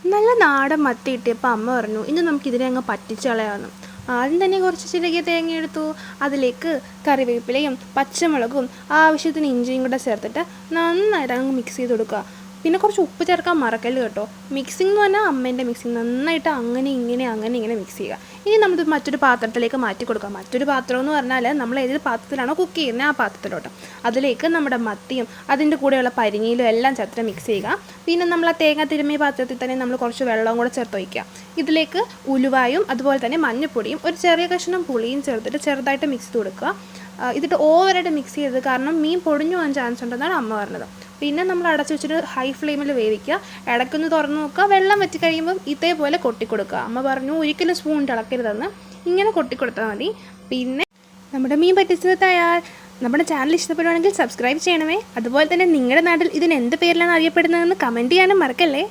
നല്ല നാടൻ മത്തി കിട്ടിയപ്പോൾ അമ്മ പറഞ്ഞു ഇന്ന് നമുക്കിതിനെ അങ്ങ് പറ്റിച്ച് കളയാമെന്ന്. ആദ്യം തന്നെ കുറച്ച് ചിരകിയ തേങ്ങ എടുത്തു. അതിലേക്ക് കറിവേപ്പിലയും പച്ചമുളകും ആവശ്യത്തിന് ഇഞ്ചിയും കൂടെ ചേർത്തിട്ട് നന്നായിട്ട് അങ്ങ് മിക്സ് ചെയ്ത് കൊടുക്കുക. പിന്നെ കുറച്ച് ഉപ്പ് ചേർക്കാൻ മറക്കല്ല് കേട്ടോ. മിക്സിംഗ് എന്ന് പറഞ്ഞാൽ അമ്മേൻ്റെ മിക്സിങ്. നന്നായിട്ട് അങ്ങനെ ഇങ്ങനെ മിക്സ് ചെയ്യുക. ഇനി നമ്മളിത് മറ്റൊരു പാത്രത്തിലേക്ക് മാറ്റി കൊടുക്കാം. മറ്റൊരു പാത്രം എന്ന് പറഞ്ഞാൽ നമ്മൾ ഏത് പാത്രത്തിലാണോ കുക്ക് ചെയ്യുന്നത് ആ പാത്രത്തിലോട്ട് അതിലേക്ക് നമ്മുടെ മത്തിയും അതിൻ്റെ കൂടെയുള്ള പരിഞ്ഞിയിലും എല്ലാം ചേർത്ത് മിക്സ് ചെയ്യുക. പിന്നെ നമ്മൾ ആ തേങ്ങ തിരുമ്മിയ പാത്രത്തിൽ തന്നെ നമ്മൾ കുറച്ച് വെള്ളവും കൂടെ ചേർത്ത് വയ്ക്കുക. ഇതിലേക്ക് ഉലുവായും അതുപോലെ തന്നെ മഞ്ഞൾപ്പൊടിയും ഒരു ചെറിയ കഷ്ണം പുളിയും ചേർത്തിട്ട് ചെറുതായിട്ട് മിക്സ് ചെയ്ത് കൊടുക്കുക. ഇതിട്ട് ഓവറായിട്ട് മിക്സ് ചെയ്തത് കാരണം മീൻ പൊടിഞ്ഞു പോകാൻ ചാൻസ് ഉണ്ടെന്നാണ് അമ്മ പറഞ്ഞത്. പിന്നെ നമ്മൾ അടച്ചു വെച്ചിട്ട് ഹൈ ഫ്ലെയിമിൽ വേവിക്കുക. ഇടയ്ക്കൊന്ന് തുറന്ന് നോക്കുക. വെള്ളം വറ്റി കഴിയുമ്പം ഇതേപോലെ കൊട്ടിക്കൊടുക്കുക. അമ്മ പറഞ്ഞു ഒരിക്കലും സ്പൂൺ ഇളക്കരുതെന്ന്, ഇങ്ങനെ കൊട്ടിക്കൊടുത്താൽ മതി. പിന്നെ നമ്മുടെ മീൻ പറ്റിച്ചത് തയ്യാർ. നമ്മുടെ ചാനൽ ഇഷ്ടപ്പെടുവാണെങ്കിൽ സബ്സ്ക്രൈബ് ചെയ്യണമേ. അതുപോലെ തന്നെ നിങ്ങളുടെ നാട്ടിൽ ഇതിന് എന്ത് പേരിലാണ് അറിയപ്പെടുന്നതെന്ന് കമൻറ്റ് ചെയ്യാനും മറക്കല്ലേ.